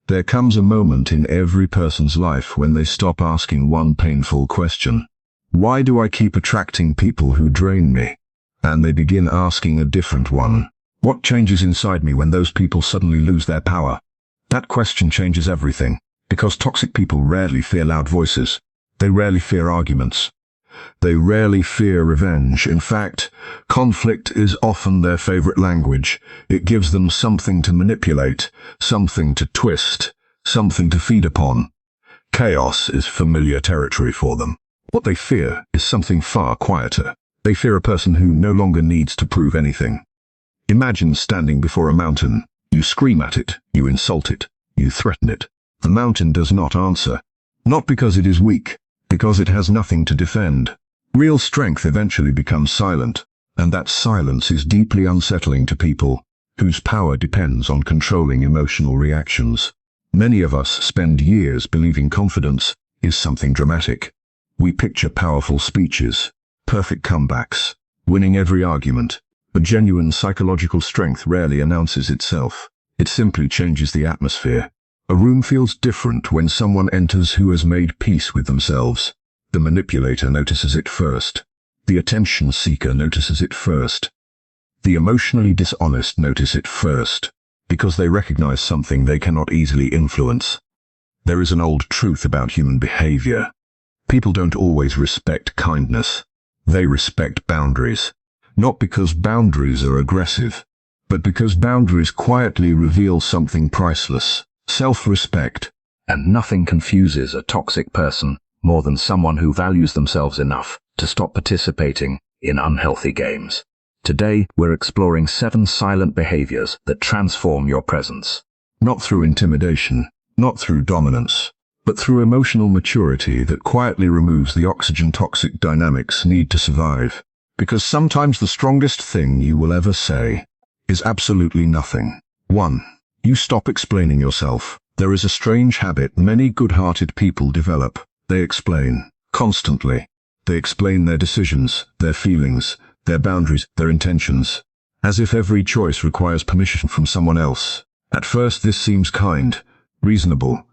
There comes a moment in every person's life when they stop asking one painful question. Why do I keep attracting people who drain me? And they begin asking a different one. What changes inside me when those people suddenly lose their power? That question changes everything, because toxic people rarely fear loud voices. They rarely fear arguments. They rarely fear revenge. In fact, conflict is often their favorite language. It gives them something to manipulate, something to twist, something to feed upon. Chaos is familiar territory for them. What they fear is something far quieter. They fear a person who no longer needs to prove anything. Imagine standing before a mountain. You scream at it, you insult it, you threaten it. The mountain does not answer. Not because it is weak, because it has nothing to defend. Real strength eventually becomes silent, and that silence is deeply unsettling to people whose power depends on controlling emotional reactions. Many of us spend years believing confidence is something dramatic. We picture powerful speeches, perfect comebacks, winning every argument. But genuine psychological strength rarely announces itself. It simply changes the atmosphere. A room feels different when someone enters who has made peace with themselves. The manipulator notices it first. The attention seeker notices it first. The emotionally dishonest notice it first, because they recognize something they cannot easily influence. There is an old truth about human behavior. People don't always respect kindness. They respect boundaries. Not because boundaries are aggressive, but because boundaries quietly reveal something priceless: self-respect. And nothing confuses a toxic person more than someone who values themselves enough to stop participating in unhealthy games. Today, we're exploring 7 silent behaviors that transform your presence. Not through intimidation, not through dominance, but through emotional maturity that quietly removes the oxygen toxic dynamics need to survive. Because sometimes the strongest thing you will ever say is absolutely nothing. 1. You stop explaining yourself. There is a strange habit many good-hearted people develop. They explain constantly. They explain their decisions, their feelings, their boundaries, their intentions, as if every choice requires permission from someone else. At first this seems kind, reasonable,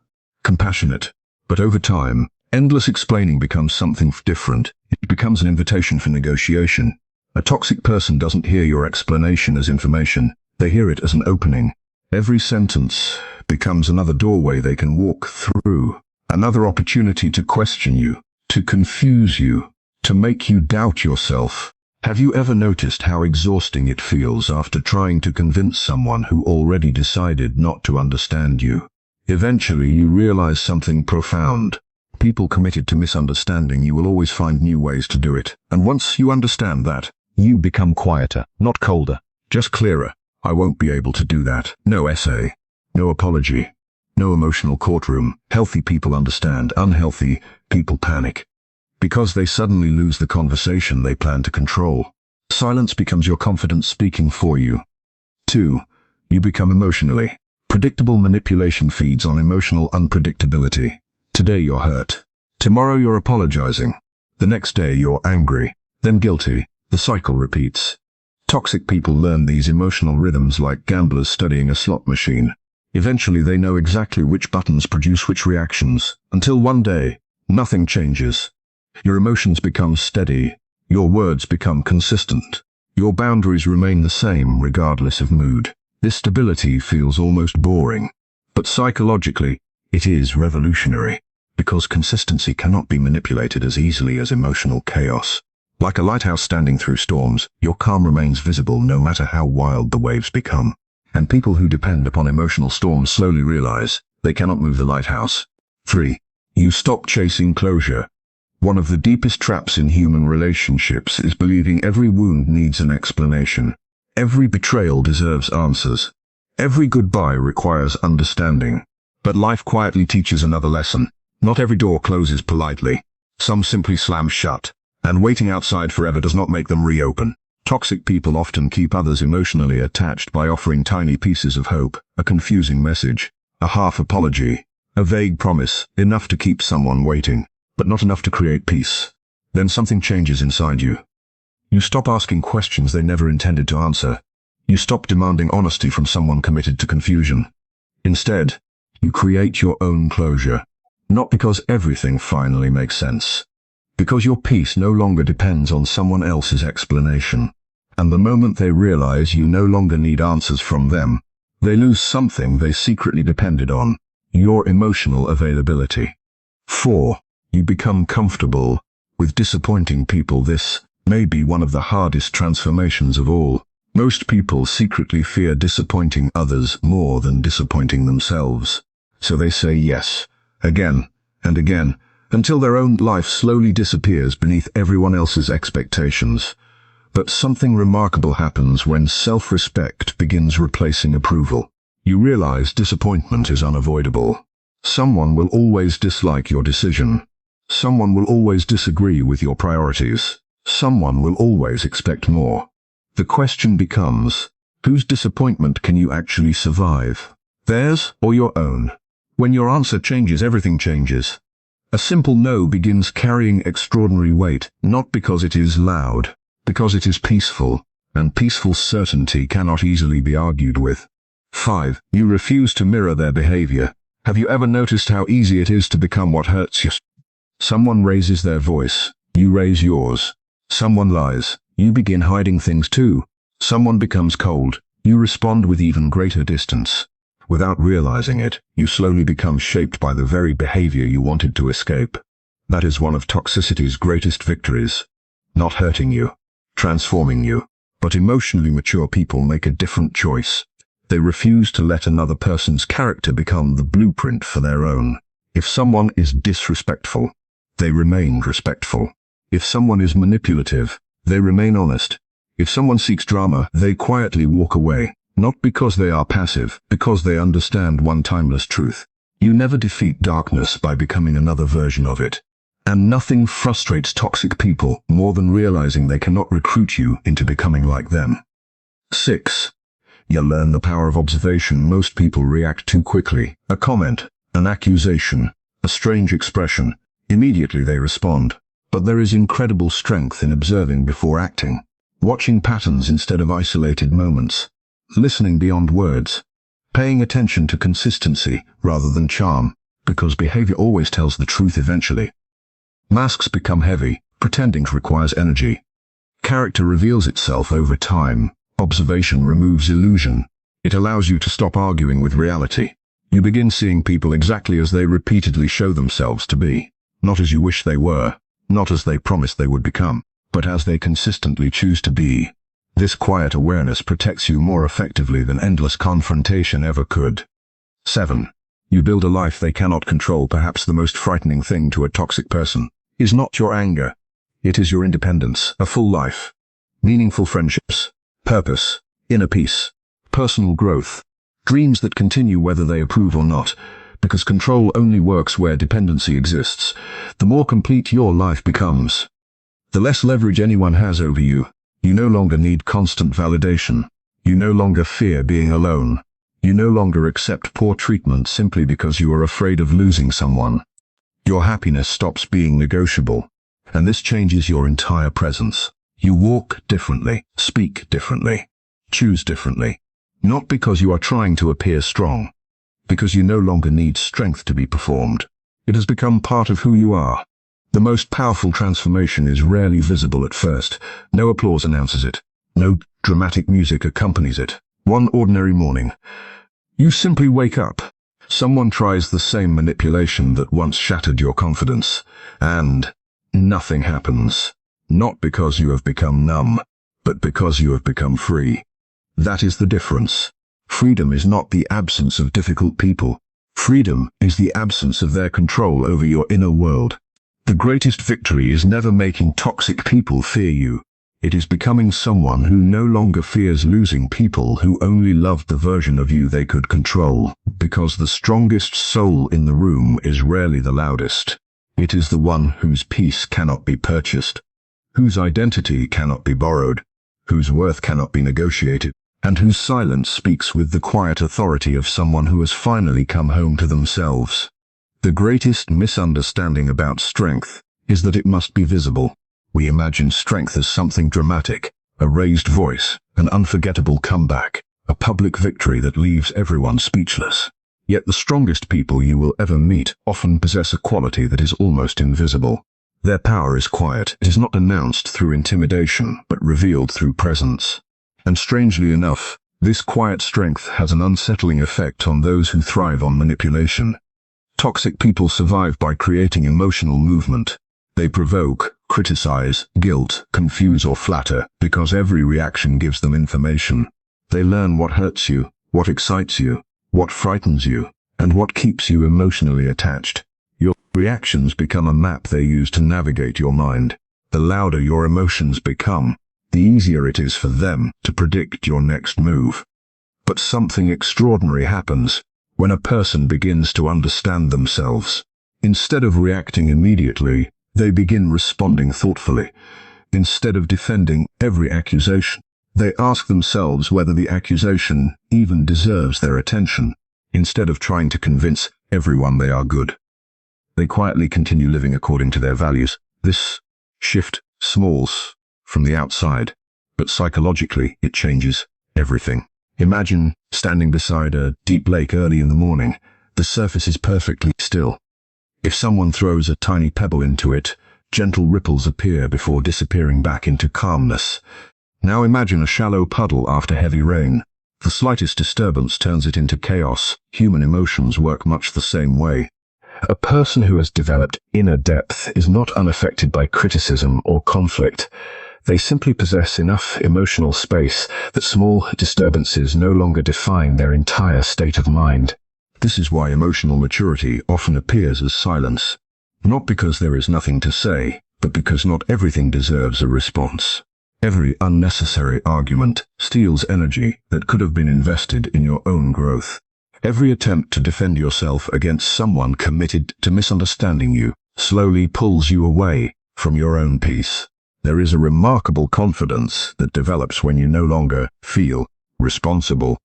compassionate, but over time, endless explaining becomes something different. It becomes an invitation for negotiation. A toxic person doesn't hear your explanation as information. They hear it as an opening. Every sentence becomes another doorway they can walk through, another opportunity to question you, to confuse you, to make you doubt yourself. Have you ever noticed how exhausting it feels after trying to convince someone who already decided not to understand you? Eventually you realize something profound. People committed to misunderstanding you will always find new ways to do it. And once you understand that, you become quieter, not colder, just clearer. I won't be able to do that. No essay, no apology, no emotional courtroom. Healthy people understand. Unhealthy people panic, because they suddenly lose the conversation they plan to control. Silence becomes your confidence speaking for you. 2. You become emotionally predictable. Manipulation feeds on emotional unpredictability. Today you're hurt. Tomorrow you're apologizing. The next day you're angry, then guilty. The cycle repeats. Toxic people learn these emotional rhythms like gamblers studying a slot machine. Eventually they know exactly which buttons produce which reactions, until one day, nothing changes. Your emotions become steady. Your words become consistent. Your boundaries remain the same regardless of mood. This stability feels almost boring, but psychologically, it is revolutionary. Because consistency cannot be manipulated as easily as emotional chaos. Like a lighthouse standing through storms, your calm remains visible no matter how wild the waves become. And people who depend upon emotional storms slowly realize they cannot move the lighthouse. 3. You stop chasing closure. One of the deepest traps in human relationships is believing every wound needs an explanation. Every betrayal deserves answers. Every goodbye requires understanding. But life quietly teaches another lesson. Not every door closes politely. Some simply slam shut, and waiting outside forever does not make them reopen. Toxic people often keep others emotionally attached by offering tiny pieces of hope, a confusing message, a half apology, a vague promise, enough to keep someone waiting, but not enough to create peace. Then something changes inside you. You stop asking questions they never intended to answer. You stop demanding honesty from someone committed to confusion. Instead, You create your own closure. Not because everything finally makes sense. Because your peace no longer depends on someone else's explanation. And the moment they realize you no longer need answers from them, they lose something they secretly depended on: your emotional availability. 4. You become comfortable with disappointing people. This may be one of the hardest transformations of all. Most people secretly fear disappointing others more than disappointing themselves. So they say yes, again and again, until their own life slowly disappears beneath everyone else's expectations. But something remarkable happens when self-respect begins replacing approval. You realize disappointment is unavoidable. Someone will always dislike your decision. Someone will always disagree with your priorities. Someone will always expect more. The question becomes, whose disappointment can you actually survive? Theirs or your own? When your answer changes, everything changes. A simple no begins carrying extraordinary weight, not because it is loud, because it is peaceful, and peaceful certainty cannot easily be argued with. 5. You refuse to mirror their behavior. Have you ever noticed how easy it is to become what hurts you? Someone raises their voice, you raise yours. Someone lies, you begin hiding things too. Someone becomes cold, you respond with even greater distance. Without realizing it, you slowly become shaped by the very behavior you wanted to escape. That is one of toxicity's greatest victories. Not hurting you, transforming you. But emotionally mature people make a different choice. They refuse to let another person's character become the blueprint for their own. If someone is disrespectful, they remain respectful. If someone is manipulative, they remain honest. If someone seeks drama, they quietly walk away. Not because they are passive, because they understand one timeless truth. You never defeat darkness by becoming another version of it. And nothing frustrates toxic people more than realizing they cannot recruit you into becoming like them. 6. You learn the power of observation. Most people react too quickly. A comment, an accusation, a strange expression. Immediately they respond. But there is incredible strength in observing before acting. Watching patterns instead of isolated moments. Listening beyond words. Paying attention to consistency rather than charm, because behavior always tells the truth eventually. Masks become heavy, pretending requires energy. Character reveals itself over time. Observation removes illusion. It allows you to stop arguing with reality. You begin seeing people exactly as they repeatedly show themselves to be. Not as you wish they were, not as they promised they would become, but as they consistently choose to be. This quiet awareness protects you more effectively than endless confrontation ever could. 7. You build a life they cannot control. Perhaps the most frightening thing to a toxic person is not your anger. It is your independence, a full life, meaningful friendships, purpose, inner peace, personal growth, dreams that continue whether they approve or not, because control only works where dependency exists. The more complete your life becomes, the less leverage anyone has over you. You no longer need constant validation. You no longer fear being alone. You no longer accept poor treatment simply because you are afraid of losing someone. Your happiness stops being negotiable, and this changes your entire presence. You walk differently, speak differently, choose differently. Not because you are trying to appear strong, because you no longer need strength to be performed. It has become part of who you are. The most powerful transformation is rarely visible at first. No applause announces it. No dramatic music accompanies it. One ordinary morning, you simply wake up. Someone tries the same manipulation that once shattered your confidence, and nothing happens. Not because you have become numb, but because you have become free. That is the difference. Freedom is not the absence of difficult people. Freedom is the absence of their control over your inner world. The greatest victory is never making toxic people fear you. It is becoming someone who no longer fears losing people who only loved the version of you they could control, because the strongest soul in the room is rarely the loudest. It is the one whose peace cannot be purchased, whose identity cannot be borrowed, whose worth cannot be negotiated, and whose silence speaks with the quiet authority of someone who has finally come home to themselves. The greatest misunderstanding about strength is that it must be visible. We imagine strength as something dramatic, a raised voice, an unforgettable comeback, a public victory that leaves everyone speechless. Yet the strongest people you will ever meet often possess a quality that is almost invisible. Their power is quiet. It is not announced through intimidation, but revealed through presence. And strangely enough, this quiet strength has an unsettling effect on those who thrive on manipulation. Toxic people survive by creating emotional movement. They provoke, criticize, guilt, confuse or flatter, because every reaction gives them information. They learn what hurts you, what excites you, what frightens you, and what keeps you emotionally attached. Your reactions become a map they use to navigate your mind. The louder your emotions become, the easier it is for them to predict your next move. But something extraordinary happens when a person begins to understand themselves. Instead of reacting immediately, they begin responding thoughtfully. Instead of defending every accusation, they ask themselves whether the accusation even deserves their attention. Instead of trying to convince everyone they are good, they quietly continue living according to their values. This shift smalls from the outside, but psychologically it changes everything. Imagine standing beside a deep lake early in the morning. The surface is perfectly still. If someone throws a tiny pebble into it, gentle ripples appear before disappearing back into calmness. Now imagine a shallow puddle after heavy rain. The slightest disturbance turns it into chaos. Human emotions work much the same way. A person who has developed inner depth is not unaffected by criticism or conflict. They simply possess enough emotional space that small disturbances no longer define their entire state of mind. This is why emotional maturity often appears as silence. Not because there is nothing to say, but because not everything deserves a response. Every unnecessary argument steals energy that could have been invested in your own growth. Every attempt to defend yourself against someone committed to misunderstanding you slowly pulls you away from your own peace. There is a remarkable confidence that develops when you no longer feel responsible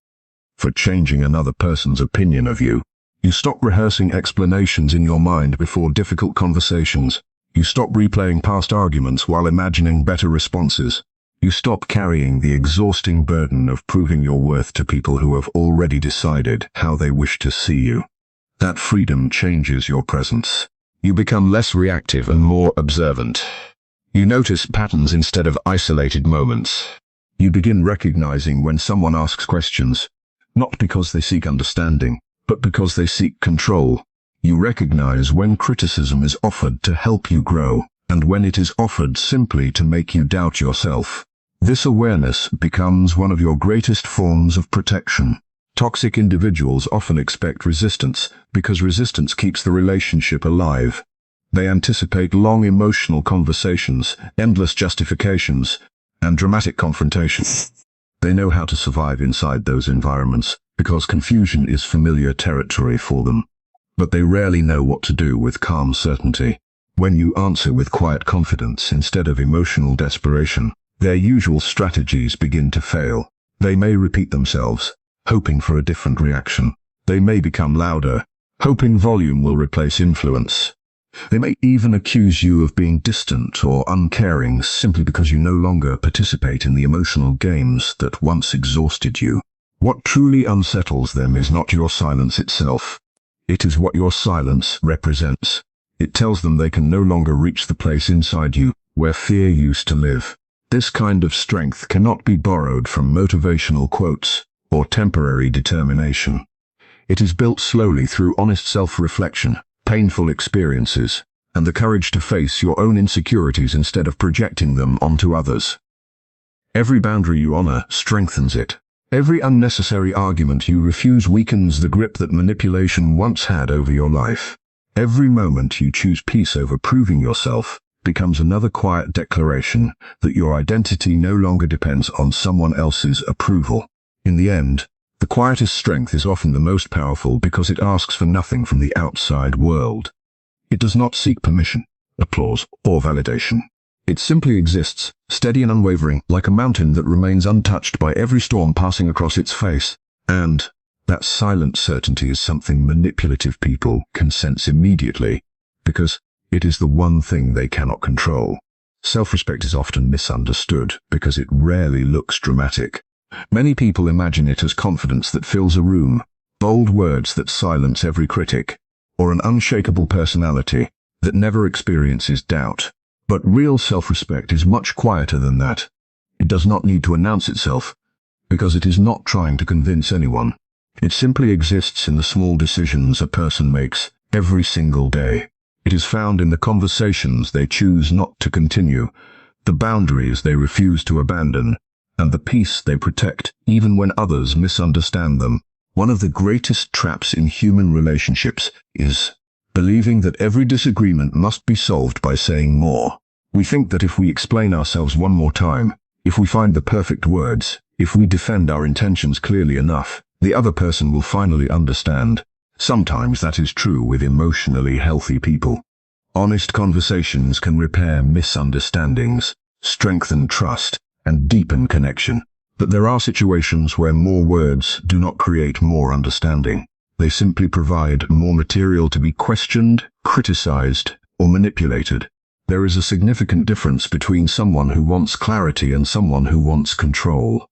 for changing another person's opinion of you. You stop rehearsing explanations in your mind before difficult conversations. You stop replaying past arguments while imagining better responses. You stop carrying the exhausting burden of proving your worth to people who have already decided how they wish to see you. That freedom changes your presence. You become less reactive and more observant. You notice patterns instead of isolated moments. You begin recognizing when someone asks questions, not because they seek understanding, but because they seek control. You recognize when criticism is offered to help you grow, and when it is offered simply to make you doubt yourself. This awareness becomes one of your greatest forms of protection. Toxic individuals often expect resistance because resistance keeps the relationship alive. They anticipate long emotional conversations, endless justifications, and dramatic confrontation. They know how to survive inside those environments because confusion is familiar territory for them. But they rarely know what to do with calm certainty. When you answer with quiet confidence instead of emotional desperation, their usual strategies begin to fail. They may repeat themselves, hoping for a different reaction. They may become louder, hoping volume will replace influence. They may even accuse you of being distant or uncaring simply because you no longer participate in the emotional games that once exhausted you. What truly unsettles them is not your silence itself. It is what your silence represents. It tells them they can no longer reach the place inside you where fear used to live. This kind of strength cannot be borrowed from motivational quotes or temporary determination. It is built slowly through honest self-reflection, painful experiences, and the courage to face your own insecurities instead of projecting them onto others. Every boundary you honor strengthens it. Every unnecessary argument you refuse weakens the grip that manipulation once had over your life. Every moment you choose peace over proving yourself becomes another quiet declaration that your identity no longer depends on someone else's approval. In the end, the quietest strength is often the most powerful because it asks for nothing from the outside world. It does not seek permission, applause, or validation. It simply exists, steady and unwavering, like a mountain that remains untouched by every storm passing across its face. And that silent certainty is something manipulative people can sense immediately, because it is the one thing they cannot control. Self-respect is often misunderstood because it rarely looks dramatic. Many people imagine it as confidence that fills a room, bold words that silence every critic, or an unshakable personality that never experiences doubt. But real self-respect is much quieter than that. It does not need to announce itself, because it is not trying to convince anyone. It simply exists in the small decisions a person makes every single day. It is found in the conversations they choose not to continue, the boundaries they refuse to abandon, and the peace they protect even when others misunderstand them. One of the greatest traps in human relationships is believing that every disagreement must be solved by saying more. We think that if we explain ourselves one more time, if we find the perfect words, if we defend our intentions clearly enough, the other person will finally understand. Sometimes that is true with emotionally healthy people. Honest conversations can repair misunderstandings, strengthen trust, and deepen connection. But there are situations where more words do not create more understanding. They simply provide more material to be questioned, criticized, or manipulated. There is a significant difference between someone who wants clarity and someone who wants control.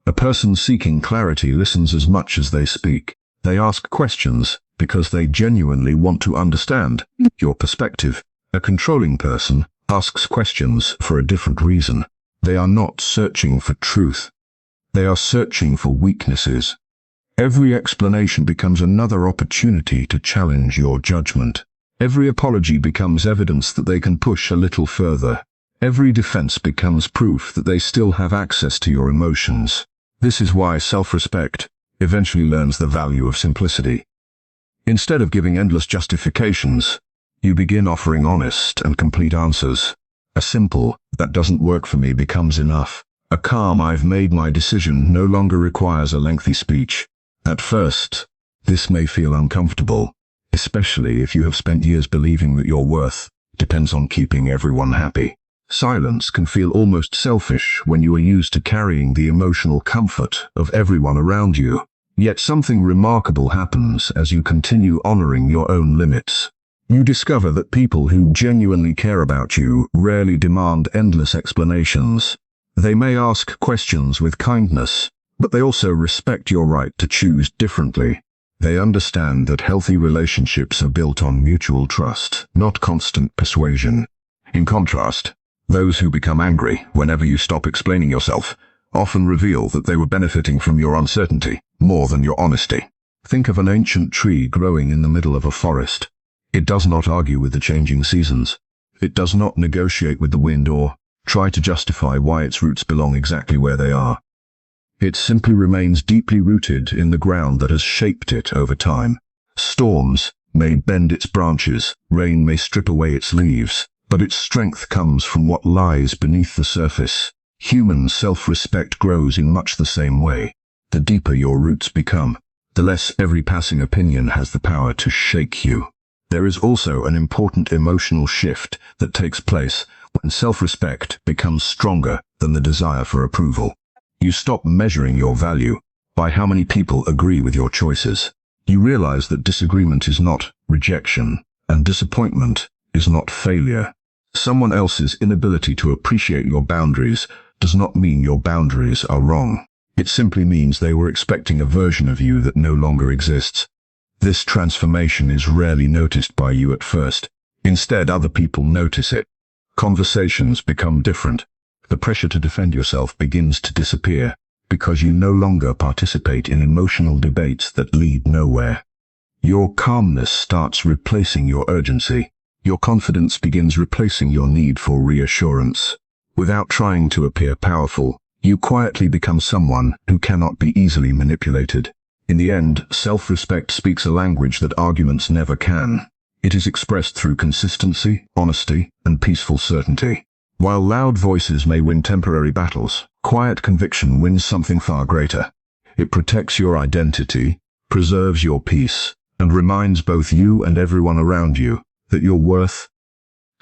A person seeking clarity listens as much as they speak. They ask questions because they genuinely want to understand your perspective. A controlling person asks questions for a different reason. They are not searching for truth. They are searching for weaknesses. Every explanation becomes another opportunity to challenge your judgment. Every apology becomes evidence that they can push a little further. Every defense becomes proof that they still have access to your emotions. This is why self-respect eventually learns the value of simplicity. Instead of giving endless justifications, you begin offering honest and complete answers. A simple, "that doesn't work for me" becomes enough. A calm, "I've made my decision" no longer requires a lengthy speech. At first, this may feel uncomfortable, especially if you have spent years believing that your worth depends on keeping everyone happy. Silence can feel almost selfish when you are used to carrying the emotional comfort of everyone around you. Yet something remarkable happens as you continue honoring your own limits. You discover that people who genuinely care about you rarely demand endless explanations. They may ask questions with kindness, but they also respect your right to choose differently. They understand that healthy relationships are built on mutual trust, not constant persuasion. In contrast, those who become angry whenever you stop explaining yourself often reveal that they were benefiting from your uncertainty more than your honesty. Think of an ancient tree growing in the middle of a forest. It does not argue with the changing seasons. It does not negotiate with the wind or try to justify why its roots belong exactly where they are. It simply remains deeply rooted in the ground that has shaped it over time. Storms may bend its branches, rain may strip away its leaves, but its strength comes from what lies beneath the surface. Human self-respect grows in much the same way. The deeper your roots become, the less every passing opinion has the power to shake you. There is also an important emotional shift that takes place when self-respect becomes stronger than the desire for approval. You stop measuring your value by how many people agree with your choices. You realize that disagreement is not rejection, and disappointment is not failure. Someone else's inability to appreciate your boundaries does not mean your boundaries are wrong. It simply means they were expecting a version of you that no longer exists. This transformation is rarely noticed by you at first. Instead, other people notice it. Conversations become different. The pressure to defend yourself begins to disappear because you no longer participate in emotional debates that lead nowhere. Your calmness starts replacing your urgency. Your confidence begins replacing your need for reassurance. Without trying to appear powerful, you quietly become someone who cannot be easily manipulated. In the end, self-respect speaks a language that arguments never can. It is expressed through consistency, honesty, and peaceful certainty. While loud voices may win temporary battles, quiet conviction wins something far greater. It protects your identity, preserves your peace, and reminds both you and everyone around you that your worth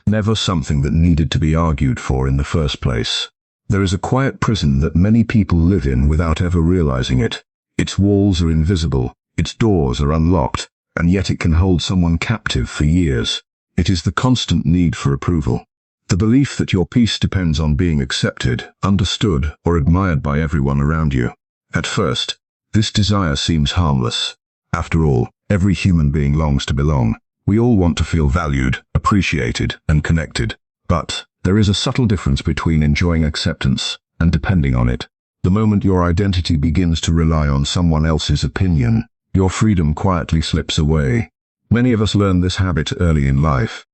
never something that needed to be argued for in the first place. There is a quiet prison that many people live in without ever realizing it. Its walls are invisible, its doors are unlocked, and yet it can hold someone captive for years. It is the constant need for approval. The belief that your peace depends on being accepted, understood, or admired by everyone around you. At first, this desire seems harmless. After all, every human being longs to belong. We all want to feel valued, appreciated, and connected. But there is a subtle difference between enjoying acceptance and depending on it. The moment your identity begins to rely on someone else's opinion, your freedom quietly slips away. Many of us learn this habit early in life.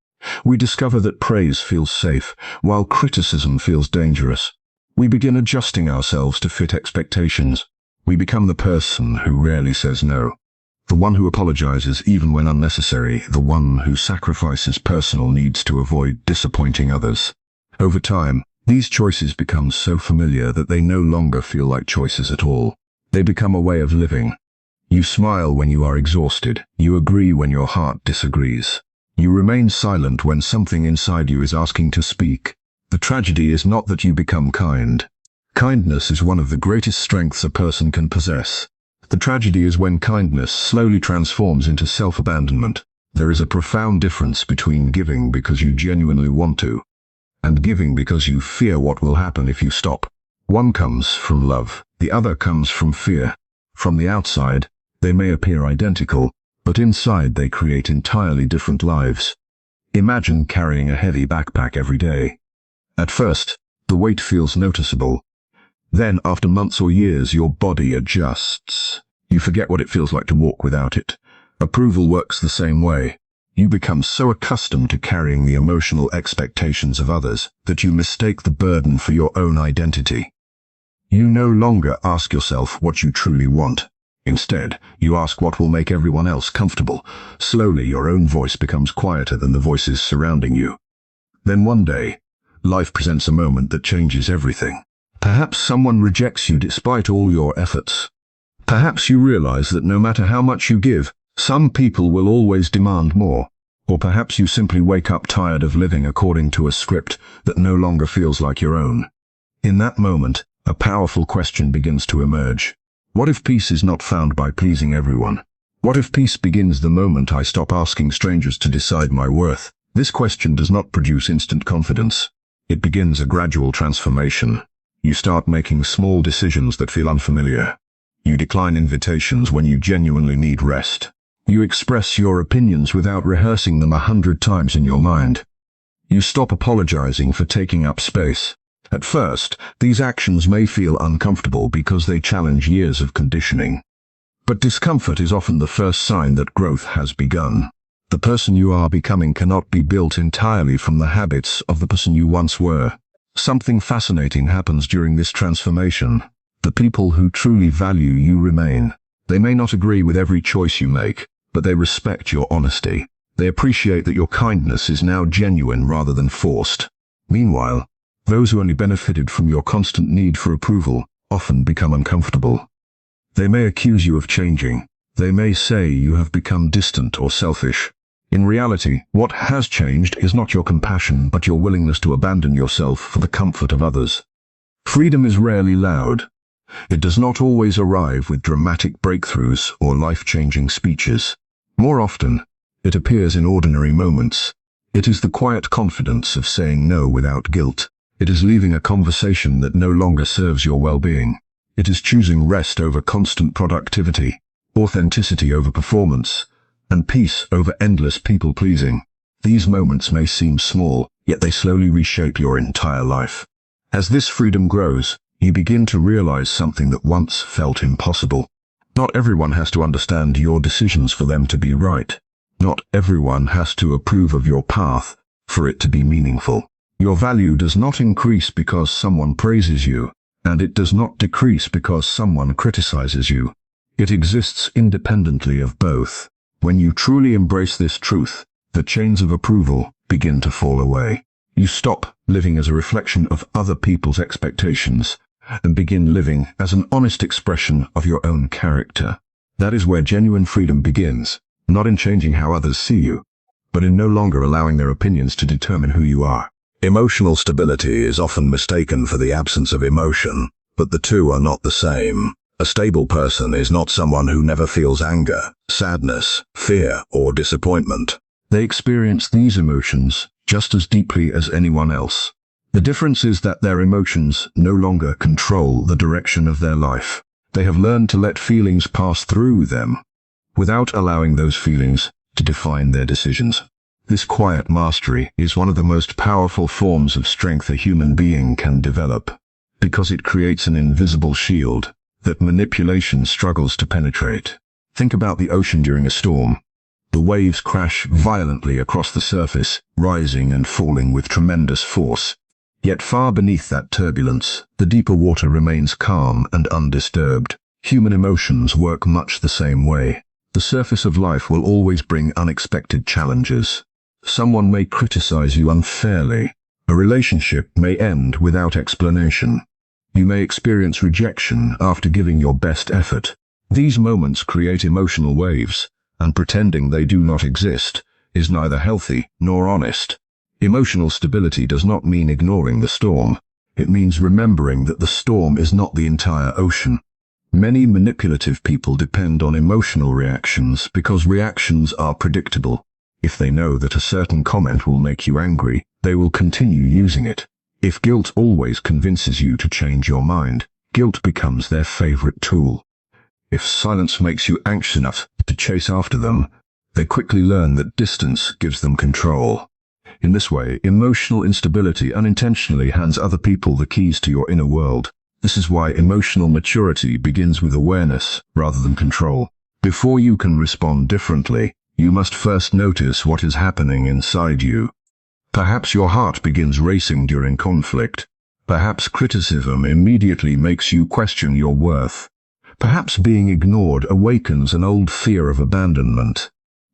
We discover that praise feels safe, while criticism feels dangerous. We begin adjusting ourselves to fit expectations. We become the person who rarely says no. The one who apologizes even when unnecessary, the one who sacrifices personal needs to avoid disappointing others. Over time, these choices become so familiar that they no longer feel like choices at all. They become a way of living. You smile when you are exhausted. You agree when your heart disagrees. You remain silent when something inside you is asking to speak. The tragedy is not that you become kind. Kindness is one of the greatest strengths a person can possess. The tragedy is when kindness slowly transforms into self-abandonment. There is a profound difference between giving because you genuinely want to, and giving because you fear what will happen if you stop. One comes from love, the other comes from fear. From the outside, they may appear identical, but inside they create entirely different lives. Imagine carrying a heavy backpack every day. At first, the weight feels noticeable. Then, after months or years, your body adjusts. You forget what it feels like to walk without it. Approval works the same way. You become so accustomed to carrying the emotional expectations of others that you mistake the burden for your own identity. You no longer ask yourself what you truly want. Instead, you ask what will make everyone else comfortable. Slowly, your own voice becomes quieter than the voices surrounding you. Then one day, life presents a moment that changes everything. Perhaps someone rejects you despite all your efforts. Perhaps you realize that no matter how much you give, some people will always demand more. Or perhaps you simply wake up tired of living according to a script that no longer feels like your own. In that moment, a powerful question begins to emerge. What if peace is not found by pleasing everyone? What if peace begins the moment I stop asking strangers to decide my worth? This question does not produce instant confidence. It begins a gradual transformation. You start making small decisions that feel unfamiliar. You decline invitations when you genuinely need rest. You express your opinions without rehearsing them 100 times in your mind. You stop apologizing for taking up space. At first, these actions may feel uncomfortable because they challenge years of conditioning. But discomfort is often the first sign that growth has begun. The person you are becoming cannot be built entirely from the habits of the person you once were. Something fascinating happens during this transformation. The people who truly value you remain. They may not agree with every choice you make, but they respect your honesty. They appreciate that your kindness is now genuine rather than forced. Meanwhile, those who only benefited from your constant need for approval often become uncomfortable. They may accuse you of changing. They may say you have become distant or selfish. In reality, what has changed is not your compassion, but your willingness to abandon yourself for the comfort of others. Freedom is rarely loud. It does not always arrive with dramatic breakthroughs or life-changing speeches. More often, it appears in ordinary moments. It is the quiet confidence of saying no without guilt. It is leaving a conversation that no longer serves your well-being. It is choosing rest over constant productivity, authenticity over performance, and peace over endless people-pleasing. These moments may seem small, yet they slowly reshape your entire life. As this freedom grows, you begin to realize something that once felt impossible. Not everyone has to understand your decisions for them to be right. Not everyone has to approve of your path for it to be meaningful. Your value does not increase because someone praises you, and it does not decrease because someone criticizes you. It exists independently of both. When you truly embrace this truth, the chains of approval begin to fall away. You stop living as a reflection of other people's expectations and begin living as an honest expression of your own character. That is where genuine freedom begins, not in changing how others see you, but in no longer allowing their opinions to determine who you are. Emotional stability is often mistaken for the absence of emotion, but the two are not the same. A stable person is not someone who never feels anger, sadness, fear, or disappointment. They experience these emotions just as deeply as anyone else. The difference is that their emotions no longer control the direction of their life. They have learned to let feelings pass through them. without allowing those feelings to define their decisions. This quiet mastery is one of the most powerful forms of strength a human being can develop, because it creates an invisible shield that manipulation struggles to penetrate. Think about the ocean during a storm. The waves crash violently across the surface, rising and falling with tremendous force. Yet far beneath that turbulence, the deeper water remains calm and undisturbed. Human emotions work much the same way. The surface of life will always bring unexpected challenges. Someone may criticize you unfairly. A relationship may end without explanation. You may experience rejection after giving your best effort. These moments create emotional waves, and pretending they do not exist is neither healthy nor honest. Emotional stability does not mean ignoring the storm. It means remembering that the storm is not the entire ocean. Many manipulative people depend on emotional reactions because reactions are predictable. If they know that a certain comment will make you angry, they will continue using it. If guilt always convinces you to change your mind, guilt becomes their favorite tool. If silence makes you anxious enough to chase after them, they quickly learn that distance gives them control. In this way, emotional instability unintentionally hands other people the keys to your inner world. This is why emotional maturity begins with awareness rather than control. Before you can respond differently, you must first notice what is happening inside you. Perhaps your heart begins racing during conflict. Perhaps criticism immediately makes you question your worth. Perhaps being ignored awakens an old fear of abandonment.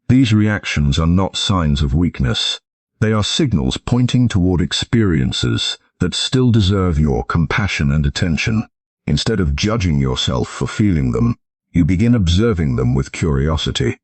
These reactions are not signs of weakness. They are signals pointing toward experiences that still deserve your compassion and attention. Instead of judging yourself for feeling them, you begin observing them with curiosity.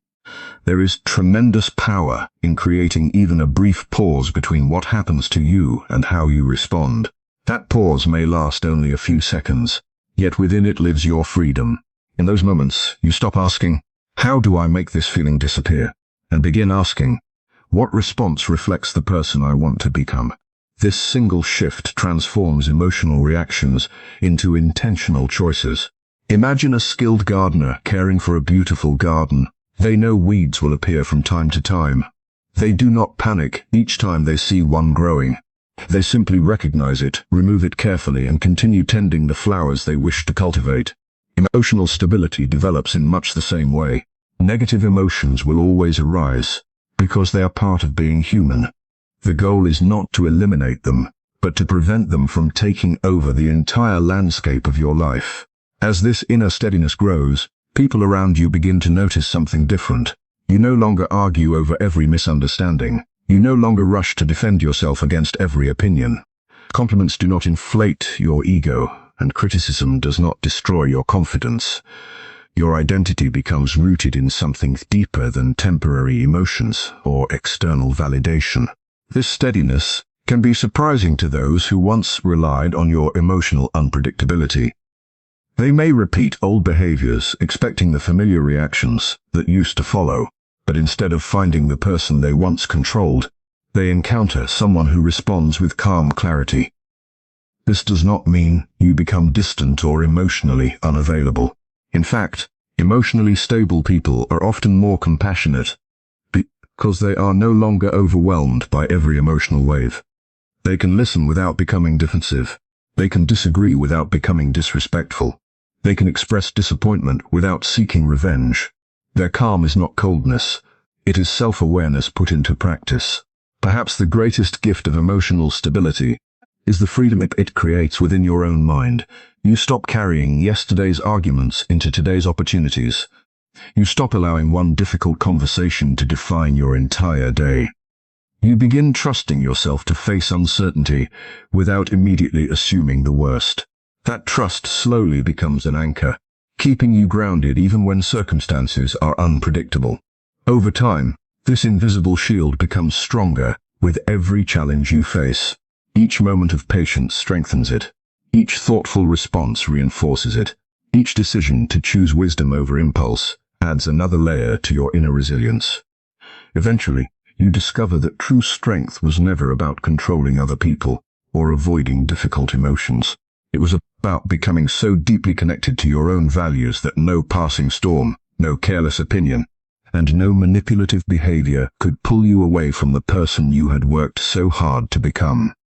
There is tremendous power in creating even a brief pause between what happens to you and how you respond. That pause may last only a few seconds, yet within it lives your freedom. In those moments, you stop asking, "How do I make this feeling disappear?" and begin asking, "What response reflects the person I want to become?" This single shift transforms emotional reactions into intentional choices. Imagine a skilled gardener caring for a beautiful garden. They know weeds will appear from time to time. They do not panic each time they see one growing. They simply recognize it, remove it carefully, and continue tending the flowers they wish to cultivate. Emotional stability develops in much the same way. Negative emotions will always arise, because they are part of being human. The goal is not to eliminate them, but to prevent them from taking over the entire landscape of your life. As this inner steadiness grows, people around you begin to notice something different. You no longer argue over every misunderstanding. You no longer rush to defend yourself against every opinion. Compliments do not inflate your ego, and criticism does not destroy your confidence. Your identity becomes rooted in something deeper than temporary emotions or external validation. This steadiness can be surprising to those who once relied on your emotional unpredictability. They may repeat old behaviors, expecting the familiar reactions that used to follow, but instead of finding the person they once controlled, they encounter someone who responds with calm clarity. This does not mean you become distant or emotionally unavailable. In fact, emotionally stable people are often more compassionate because they are no longer overwhelmed by every emotional wave. They can listen without becoming defensive. They can disagree without becoming disrespectful. They can express disappointment without seeking revenge. Their calm is not coldness. It is self-awareness put into practice. Perhaps the greatest gift of emotional stability is the freedom it creates within your own mind. You stop carrying yesterday's arguments into today's opportunities. You stop allowing one difficult conversation to define your entire day. You begin trusting yourself to face uncertainty without immediately assuming the worst. That trust slowly becomes an anchor, keeping you grounded even when circumstances are unpredictable. Over time, this invisible shield becomes stronger with every challenge you face. Each moment of patience strengthens it. Each thoughtful response reinforces it. Each decision to choose wisdom over impulse adds another layer to your inner resilience. Eventually, you discover that true strength was never about controlling other people or avoiding difficult emotions. It was about becoming so deeply connected to your own values that no passing storm, no careless opinion, and no manipulative behavior could pull you away from the person you had worked so hard to become.